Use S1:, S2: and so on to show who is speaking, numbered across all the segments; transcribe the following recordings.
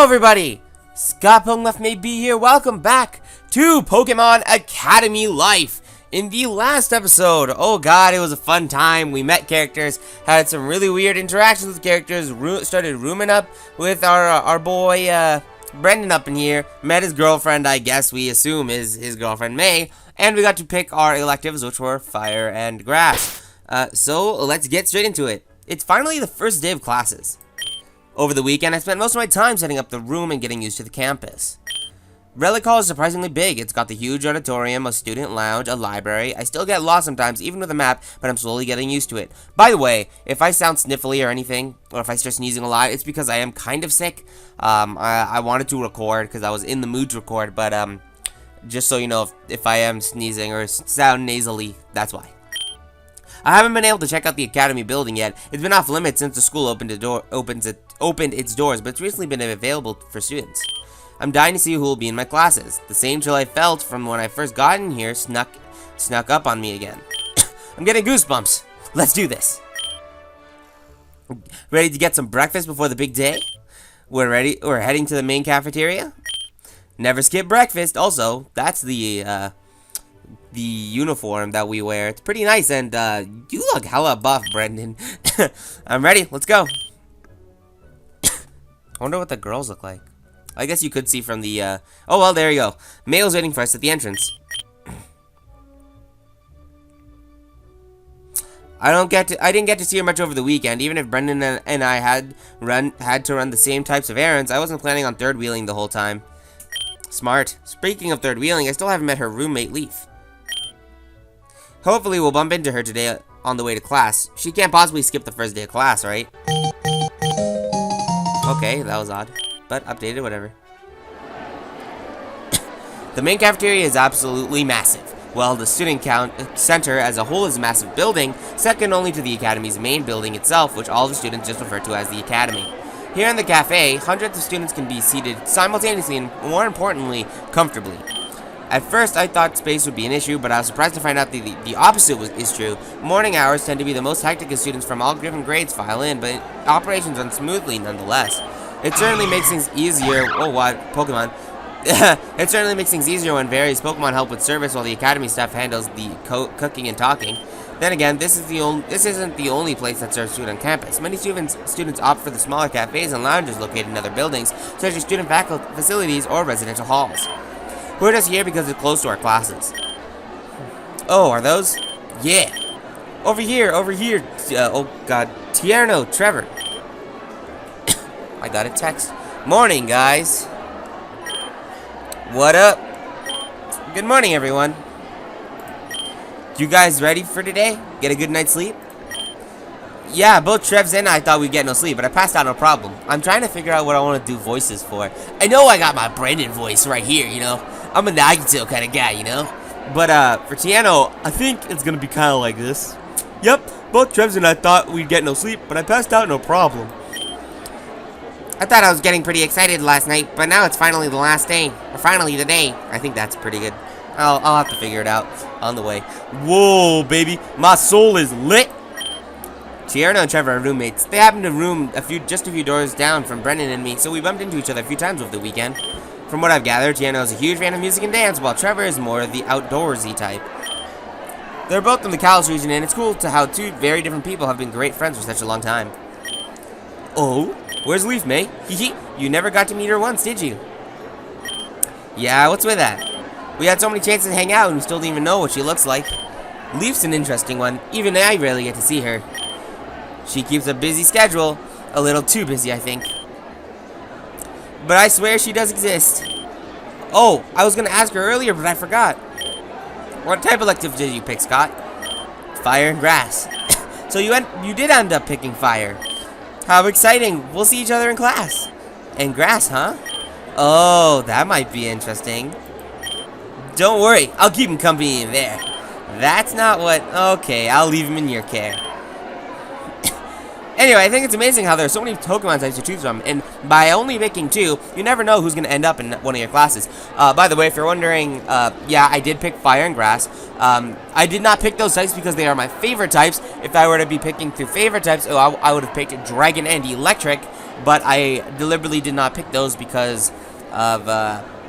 S1: Hello everybody! Scott Pokemon may be here. Welcome back to Pokemon Academy Life. In the last episode, oh god, it was a fun time. We met characters, had some really weird interactions with characters, started rooming up with our boy Brendan up in here, met his girlfriend, I guess we assume is his girlfriend May, and we got to pick our electives, which were fire and grass. So let's get straight into it. It's finally the first day of classes. Over the weekend, I spent most of my time setting up the room and getting used to the campus. Relic Hall is surprisingly big. It's got the huge auditorium, a student lounge, a library. I still get lost sometimes, even with a map, but I'm slowly getting used to it. By the way, if I sound sniffly or anything, or if I start sneezing a lot, it's because I am kind of sick. I wanted to record because I was in the mood to record, but just so you know, if I am sneezing or sound nasally, that's why. I haven't been able to check out the Academy building yet. It's been off limits since the school opened its doors, but it's recently been available for students. I'm dying to see who will be in my classes. The same chill I felt from when I first got in here snuck up on me again. I'm getting goosebumps. Let's do this. Ready to get some breakfast before the big day? We're heading to the main cafeteria. Never skip breakfast. Also, that's the uniform that we wear. It's pretty nice, and you look hella buff, Brendan. I'm ready. Let's go. I wonder what the girls look like. I guess you could see from the, oh, well, there you go. Mayle's waiting for us at the entrance. I didn't get to see her much over the weekend. Even if Brendan and I had to run the same types of errands, I wasn't planning on third wheeling the whole time. Smart. Speaking of third wheeling, I still haven't met her roommate, Leaf. Hopefully we'll bump into her today on the way to class. She can't possibly skip the first day of class, right? Okay, that was odd. But updated, whatever. The main cafeteria is absolutely massive. Well, the student center as a whole is a massive building, second only to the Academy's main building itself, which all the students just refer to as the Academy. Here in the cafe, hundreds of students can be seated simultaneously and, more importantly, comfortably. At first, I thought space would be an issue, but I was surprised to find out the opposite is true. Morning hours tend to be the most hectic as students from all different grades file in, but operations run smoothly nonetheless. It certainly makes things easier. Oh, what? Pokemon. It certainly makes things easier when various Pokemon help with service while the Academy staff handles the cooking and talking. Then again, this isn't the only place that serves food on campus. Many students opt for the smaller cafes and lounges located in other buildings, such as student faculty facilities or residential halls. We're just here because it's close to our classes. Oh, are those? Yeah. Over here. Oh god. Tierno, Trevor. I got a text. Morning, guys. What up? Good morning, everyone. You guys ready for today? Get a good night's sleep? Yeah, both Trevs and I thought we'd get no sleep, but I passed out no problem. I'm trying to figure out what I want to do voices for. I know I got my Brandon voice right here, you know. I'm a Nagito kind of guy, you know. But for Tiano, I think it's gonna be kind of like this. Yep, both Trevs and I thought we'd get no sleep, but I passed out no problem. I thought I was getting pretty excited last night, but now it's finally the last day. Or finally the day. I think that's pretty good. I'll have to figure it out on the way. Whoa, baby. My soul is lit. Tierno and Trevor are roommates. They happen to room just a few doors down from Brendan and me, so we bumped into each other a few times over the weekend. From what I've gathered, Tierno is a huge fan of music and dance, while Trevor is more the outdoorsy type. They're both from the Kalos region, and it's cool to how two very different people have been great friends for such a long time. Oh? Where's Leaf, May? Hehe, you never got to meet her once, did you? Yeah, what's with that? We had so many chances to hang out and we still didn't even know what she looks like. Leaf's an interesting one. Even I rarely get to see her. She keeps a busy schedule. A little too busy, I think. But I swear she does exist. Oh, I was gonna ask her earlier, but I forgot. What type of elective did you pick, Scott? Fire and grass. So you did end up picking fire. How exciting! We'll see each other in class. And grass, huh? Oh, that might be interesting. Don't worry, I'll keep him company in there. That's not what... Okay, I'll leave him in your care. Anyway, I think it's amazing how there are so many Pokemon types to choose from, and by only picking two, you never know who's going to end up in one of your classes. By the way, if you're wondering, yeah, I did pick Fire and Grass. I did not pick those types because they are my favorite types. If I were to be picking through favorite types, I would have picked Dragon and Electric, but I deliberately did not pick those because of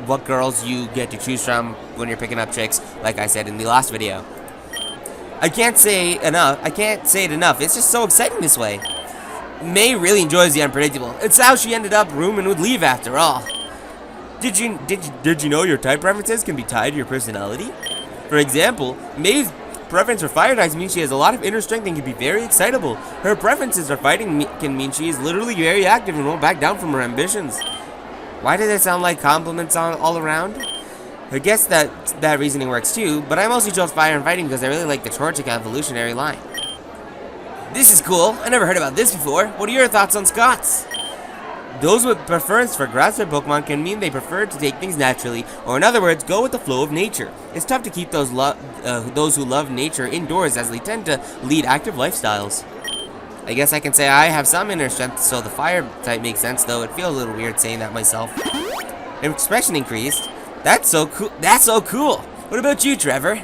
S1: what girls you get to choose from when you're picking up chicks, like I said in the last video. I can't say it enough. It's just so exciting this way. May really enjoys the unpredictable. It's how she ended up rooming with Leave after all. Did you know your type preferences can be tied to your personality? For example, May's preference for fire types means she has a lot of inner strength and can be very excitable. Her preferences for fighting can mean she is literally very active and won't back down from her ambitions. Why does it sound like compliments all around? I guess that reasoning works too, but I mostly chose fire and fighting because I really like the Torchic evolutionary line. This is cool. I never heard about this before. What are your thoughts on Scots? Those with preference for grass-type Pokemon can mean they prefer to take things naturally, or in other words, go with the flow of nature. It's tough to keep those who love nature indoors as they tend to lead active lifestyles. I guess I can say I have some inner strength, so the fire type makes sense, though it feels a little weird saying that myself. Expression increased. That's so cool. That's so cool. What about you, Trevor?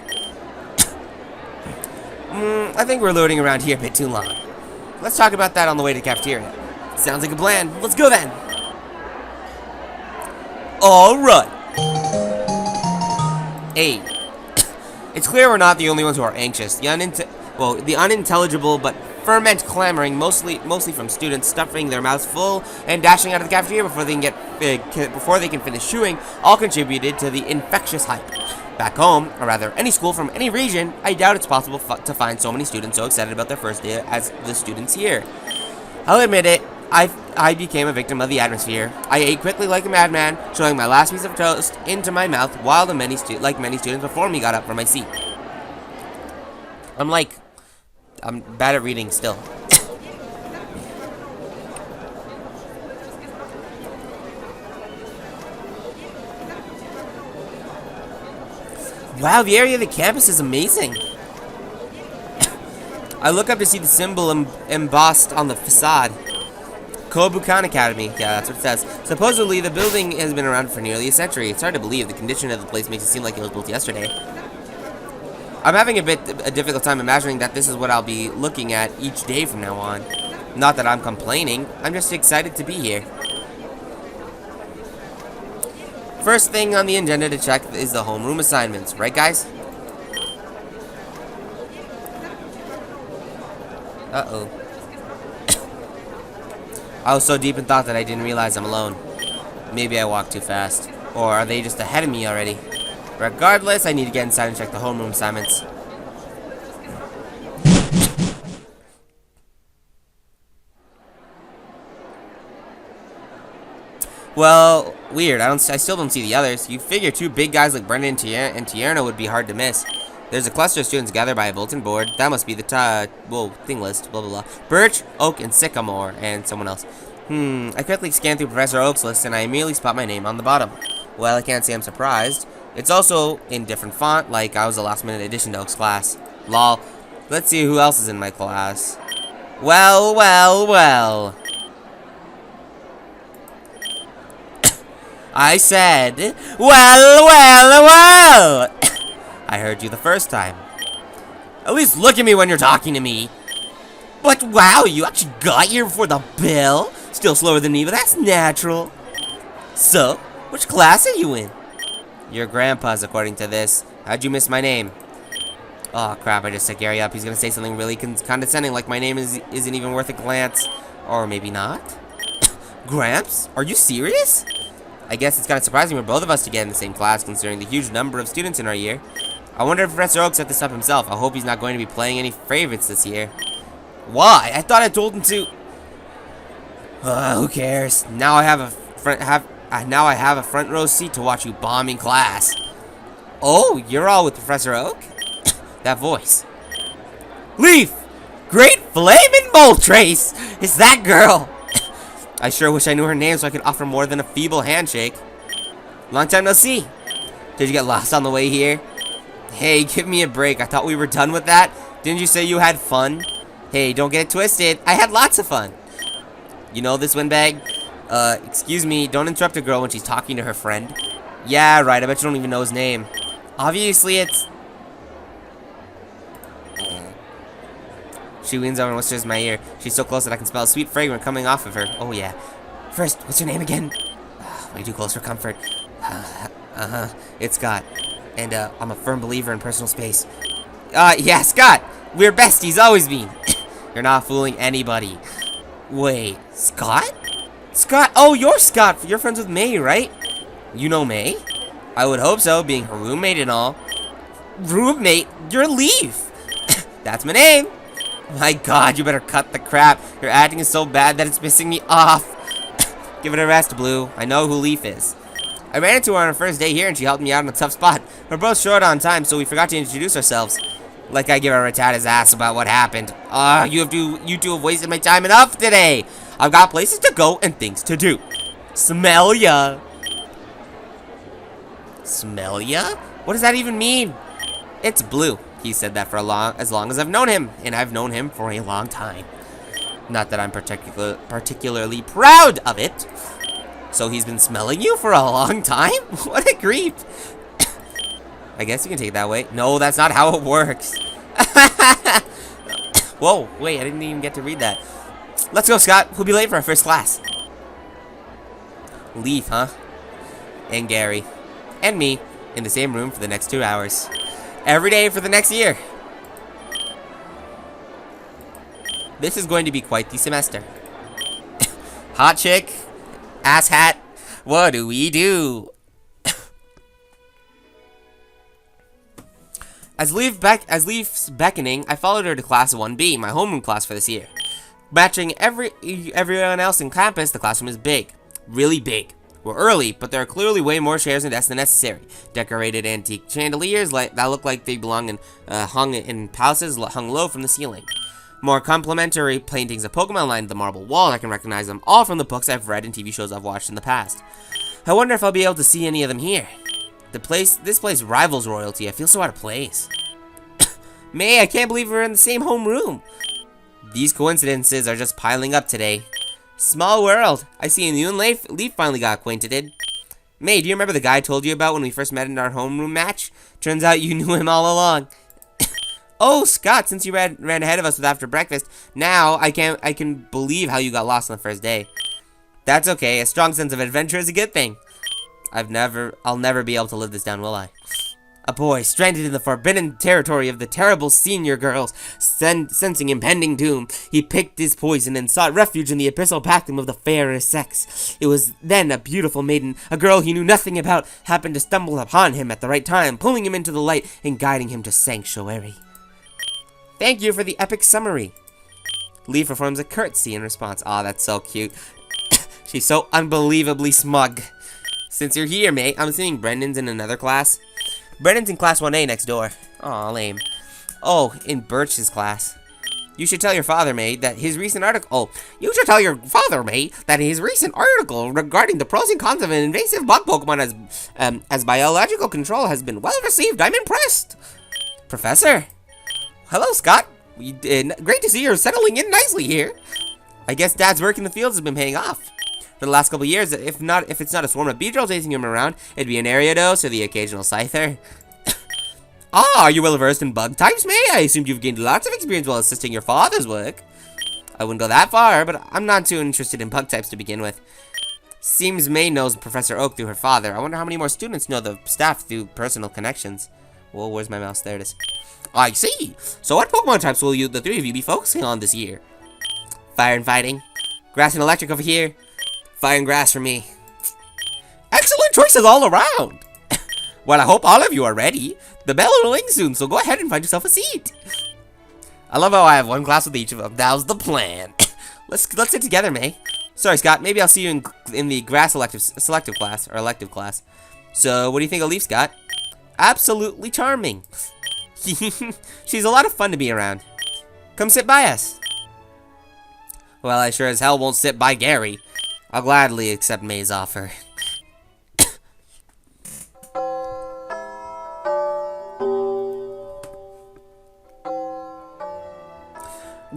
S1: I think we're loading around here a bit too long. Let's talk about that on the way to the cafeteria. Sounds like a plan. Let's go then. Alright. Hey. It's clear we're not the only ones who are anxious. The unintelligible but fervent clamoring, mostly from students stuffing their mouths full and dashing out of the cafeteria before they can finish chewing, all contributed to the infectious hype. Back home, or rather any school from any region, I doubt it's possible to find so many students so excited about their first day as the students here. I'll admit it, I became a victim of the atmosphere. I ate quickly like a madman, shoving my last piece of toast into my mouth while many students before me got up from my seat. I'm bad at reading still. Wow, the area of the campus is amazing. I look up to see the symbol embossed on the facade. Kobukan Academy. Yeah, that's what it says. Supposedly, the building has been around for nearly a century. It's hard to believe. The condition of the place makes it seem like it was built yesterday. I'm having a difficult time imagining that this is what I'll be looking at each day from now on. Not that I'm complaining. I'm just excited to be here. First thing on the agenda to check is the homeroom assignments. Right, guys? Uh-oh. I was so deep in thought that I didn't realize I'm alone. Maybe I walked too fast. Or are they just ahead of me already? Regardless, I need to get inside and check the homeroom assignments. Well, weird. I still don't see the others. You figure two big guys like Brendan and Tierno would be hard to miss. There's a cluster of students gathered by a bulletin board. That must be the thing list. Blah blah blah. Birch, Oak, and Sycamore, and someone else. I quickly scan through Professor Oak's list, and I immediately spot my name on the bottom. Well, I can't say I'm surprised. It's also in different font, like I was a last-minute addition to Oak's class. Lol. Let's see who else is in my class. Well, well, well. I said, well, well, well. I heard you the first time. At least look at me when you're talking to me. But wow, you actually got here before the bell. Still slower than me, but that's natural. So, which class are you in? Your grandpa's, according to this. How'd you miss my name? Oh crap, I just set Gary up. He's gonna say something really condescending, like my name isn't even worth a glance. Or maybe not. Gramps? Are you serious? I guess it's kind of surprising for both of us to get in the same class, considering the huge number of students in our year. I wonder if Professor Oak set this up himself. I hope he's not going to be playing any favorites this year. Why? I thought I told him to. Who cares? Now I have a front row seat to watch you bombing class. Oh, you're all with Professor Oak? That voice. Leaf! Great Flamin' Moltres! It's that girl! I sure wish I knew her name so I could offer more than a feeble handshake. Long time no see. Did you get lost on the way here? Hey, give me a break. I thought we were done with that. Didn't you say you had fun? Hey, don't get it twisted. I had lots of fun. You know this windbag? Excuse me, don't interrupt a girl when she's talking to her friend. Yeah, right, I bet you don't even know his name. Obviously, it's... She leans over and whispers in my ear. She's so close that I can smell a sweet fragrance coming off of her. Oh, yeah. First, what's your name again? Way too close for comfort. It's Scott. And, I'm a firm believer in personal space. Yeah, Scott! We're besties, always been. You're not fooling anybody. Wait, Scott? Scott? Oh, you're Scott. You're friends with May, right? You know May? I would hope so, being her roommate and all. Roommate? You're Leaf! That's my name! My god, you better cut the crap. Your acting is so bad that it's pissing me off. Give it a rest, Blue. I know who Leaf is. I ran into her on her first day here and she helped me out in a tough spot. We're both short on time, so we forgot to introduce ourselves. Like I give a Rattata's ass about what happened. You two have wasted my time enough today. I've got places to go and things to do. Smell ya. Smell ya? What does that even mean? It's Blue. He said that for as long as I've known him, and I've known him for a long time. Not that I'm particularly proud of it. So he's been smelling you for a long time? What a creep. I guess you can take it that way. No, that's not how it works. Whoa, wait, I didn't even get to read that. Let's go, Scott. We'll be late for our first class. Leaf, huh? And Gary. And me. In the same room for the next 2 hours. Every day for the next year. This is going to be quite the semester. Hot chick. Ass hat. What do we do? As Leaf's beckoning, I followed her to Class 1B, my homeroom class for this year. Matching everyone else in campus, the classroom is big. Really big. We're early, but there are clearly way more chairs and desks than necessary. Decorated antique chandeliers that look like they belong in hung in palaces hung low from the ceiling. More complimentary paintings of Pokémon lined the marble wall. I can recognize them all from the books I've read and TV shows I've watched in the past. I wonder if I'll be able to see any of them here. This place rivals royalty. I feel so out of place. May, I can't believe we're in the same homeroom. These coincidences are just piling up today. Small world. I see you and Leaf finally got acquainted. May, do you remember the guy I told you about when we first met in our homeroom match? Turns out you knew him all along. Oh, Scott, since you ran ahead of us with after breakfast, now I can believe how you got lost on the first day. That's okay. A strong sense of adventure is a good thing. I'll never be able to live this down, will I? A boy stranded in the forbidden territory of the terrible senior girls, sensing impending doom. He picked his poison and sought refuge in the abyssal bathroom of the fairer sex. It was then a beautiful maiden, a girl he knew nothing about, happened to stumble upon him at the right time, pulling him into the light and guiding him to sanctuary. Thank you for the epic summary. Leaf performs a curtsy in response. Aw, that's so cute. She's so unbelievably smug. Since you're here, mate, I'm assuming Brendan's in another class. Brendan's in class 1A next door. Aw, lame. Oh, in Birch's class. You should tell your father, mate, that his recent article... regarding the pros and cons of an invasive bug Pokemon as biological control has been well received. I'm impressed. Professor? Hello, Scott. Great to see you're settling in nicely here. I guess Dad's work in the fields has been paying off. For the last couple of years, if it's not a swarm of Beedrills chasing him around, it'd be an Ariados or the occasional Scyther. Are you well versed in bug types, May? I assumed you've gained lots of experience while assisting your father's work. I wouldn't go that far, but I'm not too interested in bug types to begin with. Seems May knows Professor Oak through her father. I wonder how many more students know the staff through personal connections. Whoa, where's my mouse? There it is. I see. So what Pokemon types will the three of you be focusing on this year? Fire and fighting. Grass and electric over here. Fire and grass for me. Excellent choices all around. Well, I hope all of you are ready. The bell will ring soon, so go ahead and find yourself a seat. I love how I have one class with each of them. That was the plan. Let's sit together, May. Sorry, Scott. Maybe I'll see you in the grass selective class or elective class. So, what do you think of Leaf, Scott? Absolutely charming. She's a lot of fun to be around. Come sit by us. Well, I sure as hell won't sit by Gary. I'll gladly accept May's offer.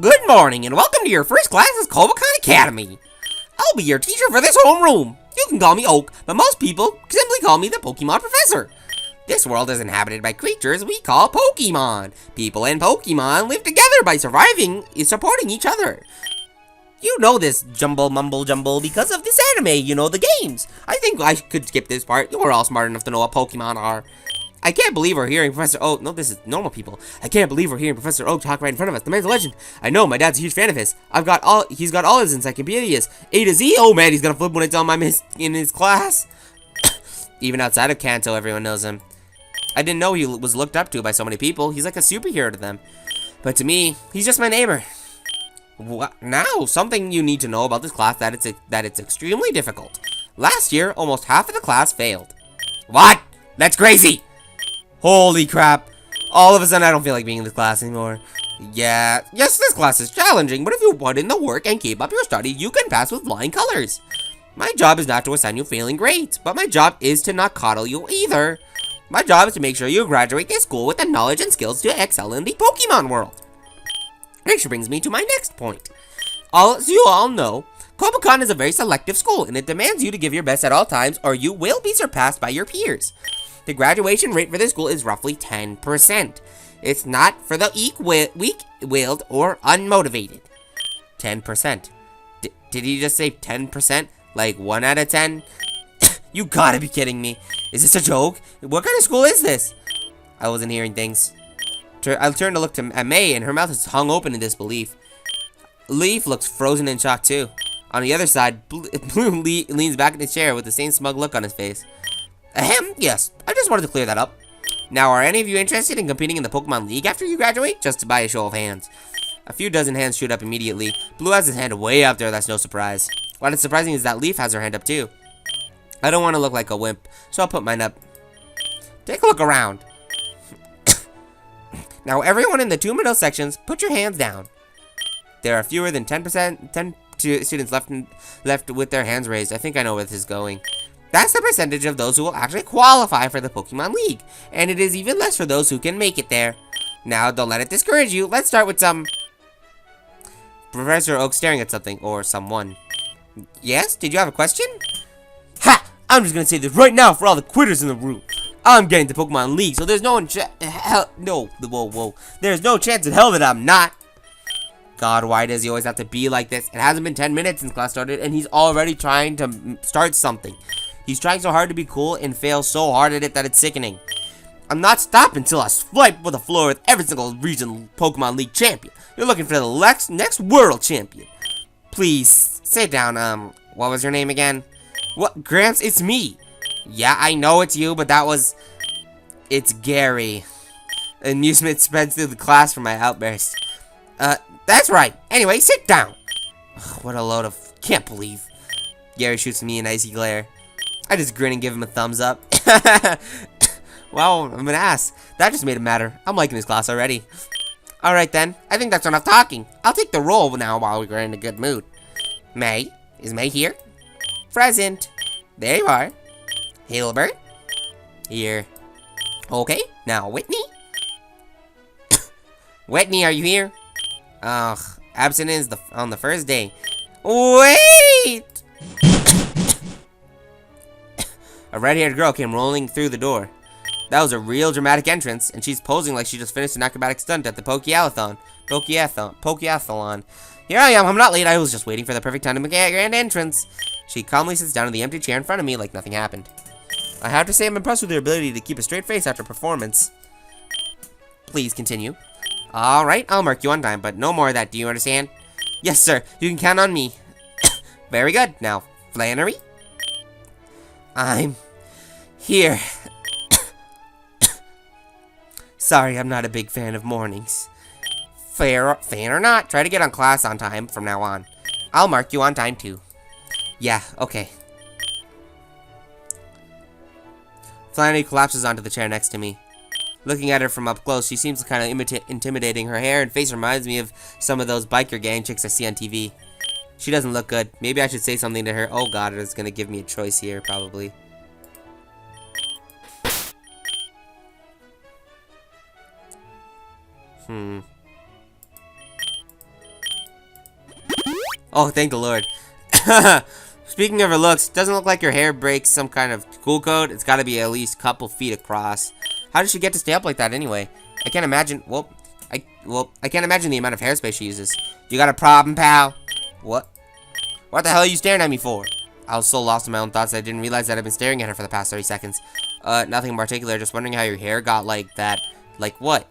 S1: Good morning and welcome to your first class at Covacan Academy. I'll be your teacher for this homeroom. You can call me Oak, but most people simply call me the Pokemon Professor. This world is inhabited by creatures we call Pokemon. People and Pokemon live together by supporting each other. You know this mumble jumble because of this anime, you know, the games. I think I could skip this part. You're all smart enough to know what Pokemon are. I can't believe we're hearing Professor Oak. No, this is normal people. I can't believe we're hearing Professor Oak talk right in front of us. The man's a legend. I know, my dad's a huge fan of his. He's got all his encyclopedias. A to Z. Oh man, he's gonna flip when I tell him I'm in his class. Even outside of Kanto, everyone knows him. I didn't know he was looked up to by so many people. He's like a superhero to them. But to me, he's just my neighbor. What? Now, something you need to know about this class that it's extremely difficult. Last year, almost half of the class failed. What? That's crazy! Holy crap. All of a sudden, I don't feel like being in this class anymore. Yeah, yes, this class is challenging, but if you put in the work and keep up your study, you can pass with flying colors. My job is not to assign you failing grades, but my job is to not coddle you either. My job is to make sure you graduate this school with the knowledge and skills to excel in the Pokemon world. Which brings me to my next point. As you all know, Comic-Con is a very selective school, and it demands you to give your best at all times, or you will be surpassed by your peers. The graduation rate for this school is roughly 10%. It's not for the weak-willed or unmotivated. 10%. Did he just say 10%? Like 1 out of 10? You gotta be kidding me. Is this a joke? What kind of school is this? I wasn't hearing things. I turned to look at May, and her mouth is hung open in disbelief. Leaf looks frozen in shock, too. On the other side, Blue leans back in his chair with the same smug look on his face. Ahem, yes. I just wanted to clear that up. Now, are any of you interested in competing in the Pokemon League after you graduate? Just by a show of hands. A few dozen hands shoot up immediately. Blue has his hand way up there, that's no surprise. What is surprising is that Leaf has her hand up too. I don't want to look like a wimp, so I'll put mine up. Take a look around. Now, everyone in the 2 middle sections, put your hands down. There are fewer than 10 students left with their hands raised. I think I know where this is going. That's the percentage of those who will actually qualify for the Pokemon League, and it is even less for those who can make it there. Now, don't let it discourage you. Let's start with some... Professor Oak staring at something, or someone. Yes? Did you have a question? Ha! I'm just gonna say this right now for all the quitters in the room. I'm getting the Pokemon League, so there's no There's no chance in hell that I'm not. God, why does he always have to be like this? It hasn't been 10 minutes since class started, and he's already trying to start something. He's trying so hard to be cool and fails so hard at it that it's sickening. I'm not stopping until I swipe with the floor with every single regional Pokemon League champion. You're looking for the next world champion. Please, sit down. What was your name again? What, Gramps? It's me. Yeah, I know it's you, but it's Gary. Amusement spreads through the class from my outburst. That's right. Anyway, sit down. Ugh, what a load of... Can't believe. Gary shoots me an icy glare. I just grin and give him a thumbs up. Wow, I'm an ass. That just made it matter. I'm liking this class already. Alright then, I think that's enough talking. I'll take the role now while we're in a good mood. May? Is May here? Present. There you are. Hilbert? Here. Okay, now Whitney? Whitney, are you here? Ugh, absent is on the first day. Wait! A red-haired girl came rolling through the door. That was a real dramatic entrance, and she's posing like she just finished an acrobatic stunt at the Pokeathlon. Here I am, I'm not late, I was just waiting for the perfect time to make a grand entrance. She calmly sits down in the empty chair in front of me like nothing happened. I have to say I'm impressed with her ability to keep a straight face after performance. Please continue. Alright, I'll mark you on time, but no more of that, do you understand? Yes, sir, you can count on me. Very good, now, Flannery? I'm here. Sorry, I'm not a big fan of mornings. Fan or not, try to get on class on time from now on. I'll mark you on time too. Yeah, okay. Flannery collapses onto the chair next to me. Looking at her from up close, she seems kind of intimidating. Her hair and face reminds me of some of those biker gang chicks I see on TV. She doesn't look good. Maybe I should say something to her. Oh god, it's gonna give me a choice here, probably. Oh, thank the Lord. Speaking of her looks, doesn't look like her hair breaks some kind of school code. It's gotta be at least a couple feet across. How does she get to stay up like that anyway? I can't imagine, I can't imagine the amount of hairspace she uses. You got a problem, pal? What? What the hell are you staring at me for? I was so lost in my own thoughts that I didn't realize that I've been staring at her for the past 30 seconds. Nothing in particular, just wondering how your hair got like that. Like what?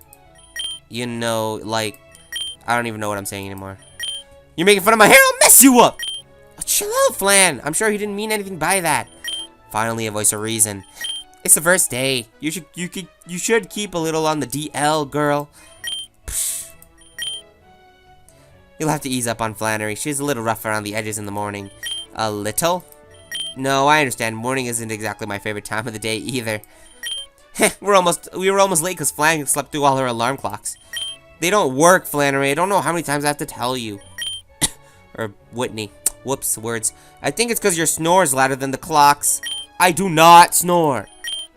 S1: You know, like, I don't even know what I'm saying anymore. You're making fun of my hair, I'll mess you up! Oh, chill out, Flan. I'm sure he didn't mean anything by that. Finally, a voice of reason. It's the first day. You should keep a little on the DL, girl. Psh. You'll have to ease up on Flannery. She's a little rough around the edges in the morning. A little? No, I understand. Morning isn't exactly my favorite time of the day either. we were almost late because Flan slept through all her alarm clocks. They don't work, Flannery. I don't know how many times I have to tell you. Or Whitney. Whoops, words. I think it's because your snore is louder than the clocks. I do not snore.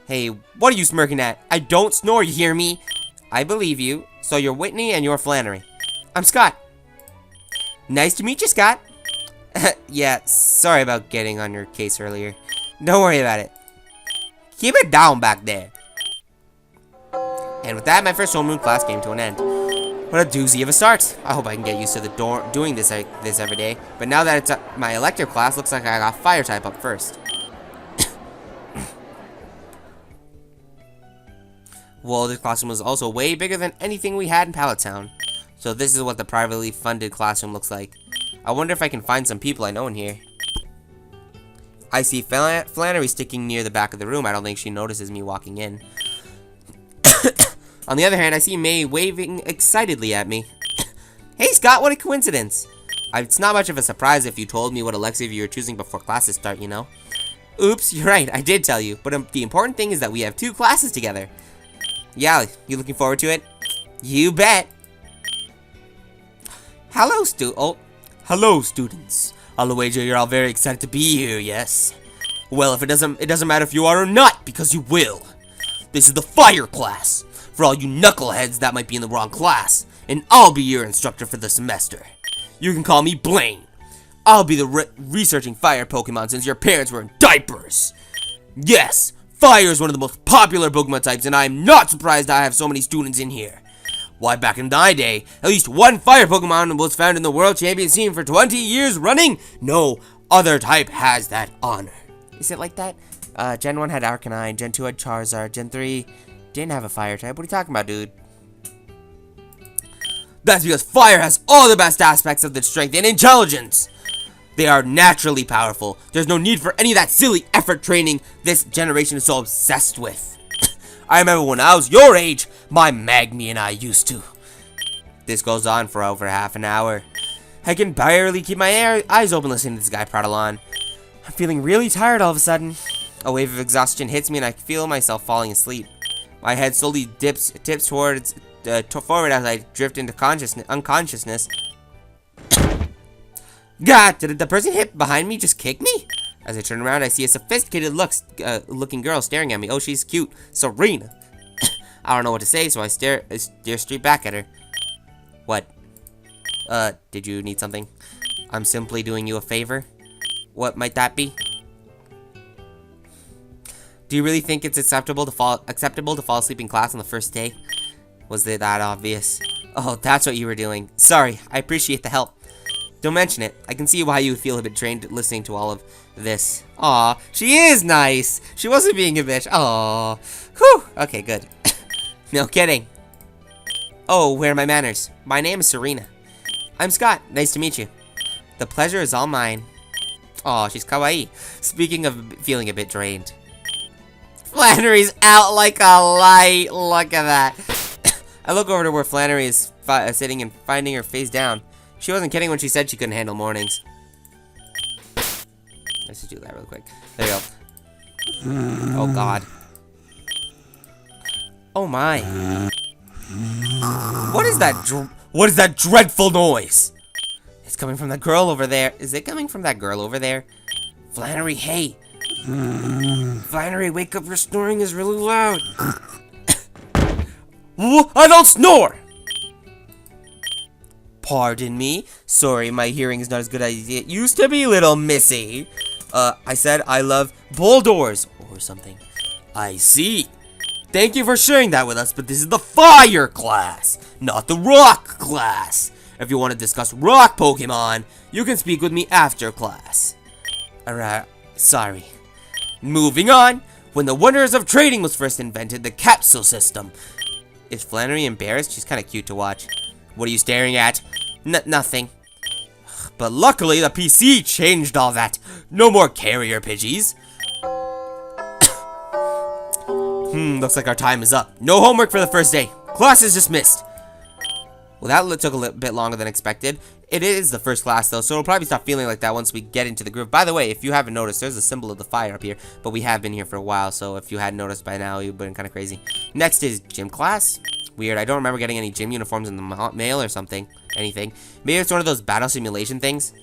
S1: Hey, what are you smirking at? I don't snore, you hear me? I believe you. So you're Whitney and you're Flannery. I'm Scott. Nice to meet you, Scott. Yeah, sorry about getting on your case earlier. Don't worry about it. Keep it down back there. And with that, my first homeroom class came to an end. What a doozy of a start. I hope I can get used to doing this every day. But now that it's my elective class, looks like I got fire type up first. Well, this classroom was also way bigger than anything we had in Pallet Town. So this is what the privately funded classroom looks like. I wonder if I can find some people I know in here. I see Flannery sticking near the back of the room. I don't think she notices me walking in. On the other hand, I see May waving excitedly at me. Hey Scott, what a coincidence. It's not much of a surprise if you told me what elective you were choosing before classes start, you know. Oops, you're right, I did tell you. But the important thing is that we have 2 classes together. Yeah, you looking forward to it? You bet. Hello, hello, students. I'll wager you're all very excited to be here, yes? Well, if it doesn't matter if you are or not, because you will. This is the fire class. For all you knuckleheads that might be in the wrong class. And I'll be your instructor for the semester. You can call me Blaine. I'll be the researching fire Pokemon since your parents were in diapers. Yes, fire is one of the most popular Pokemon types, and I'm not surprised I have so many students in here. Why, back in my day, at least one fire Pokemon was found in the World Champion scene for 20 years running. No other type has that honor. Is it like that? Gen 1 had Arcanine, Gen 2 had Charizard, Gen 3 didn't have a fire type. What are you talking about, dude? That's because fire has all the best aspects of its strength and intelligence. They are naturally powerful. There's no need for any of that silly effort training this generation is so obsessed with. I remember when I was your age, my Magmy and I used to. This goes on for over half an hour. I can barely keep my eyes open listening to this guy prattle on. I'm feeling really tired all of a sudden. A wave of exhaustion hits me and I feel myself falling asleep. My head slowly tips towards forward as I drift into unconsciousness. God, did the person hit behind me just kick me? As I turn around, I see a sophisticated looking girl staring at me. Oh, she's cute. Serena. I don't know what to say, so I stare straight back at her. What? Did you need something? I'm simply doing you a favor. What might that be? Do you really think it's acceptable to fall asleep in class on the first day? Was it that obvious? Oh, that's what you were doing. Sorry, I appreciate the help. Don't mention it. I can see why you would feel a bit drained listening to all of this. Aw, she is nice. She wasn't being a bitch. Aw. Whew. Okay, good. No kidding. Oh, where are my manners? My name is Serena. I'm Scott. Nice to meet you. The pleasure is all mine. Aw, she's kawaii. Speaking of feeling a bit drained. Flannery's out like a light. Look at that. I look over to where Flannery is sitting and finding her face down. She wasn't kidding when she said she couldn't handle mornings. Let's just do that real quick. There you go. Oh, God. Oh, my. What is that dreadful noise? It's coming from that girl over there. Is it coming from that girl over there? Flannery, hey. Flannery, wake up. Your snoring is really loud. I don't snore. Pardon me. Sorry, my hearing is not as good as it used to be, little missy. I said I love bull doors or something. I see. Thank you for sharing that with us, but this is the fire class, not the rock class. If you want to discuss rock Pokemon, you can speak with me after class. Alright, sorry. Moving on. When the wonders of trading was first invented, the capsule system. Is Flannery embarrassed? She's kind of cute to watch. What are you staring at? Nothing. But luckily, the PC changed all that. No more carrier Pidgeys. Looks like our time is up. No homework for the first day. Class is dismissed. Well, that took a little bit longer than expected. It is the first class, though, so it'll probably stop feeling like that once we get into the groove. By the way, if you haven't noticed, there's a symbol of the fire up here, but we have been here for a while, so if you hadn't noticed by now, you've been kind of crazy. Next is gym class. Weird, I don't remember getting any gym uniforms in the mail or something. Anything. Maybe it's one of those battle simulation things.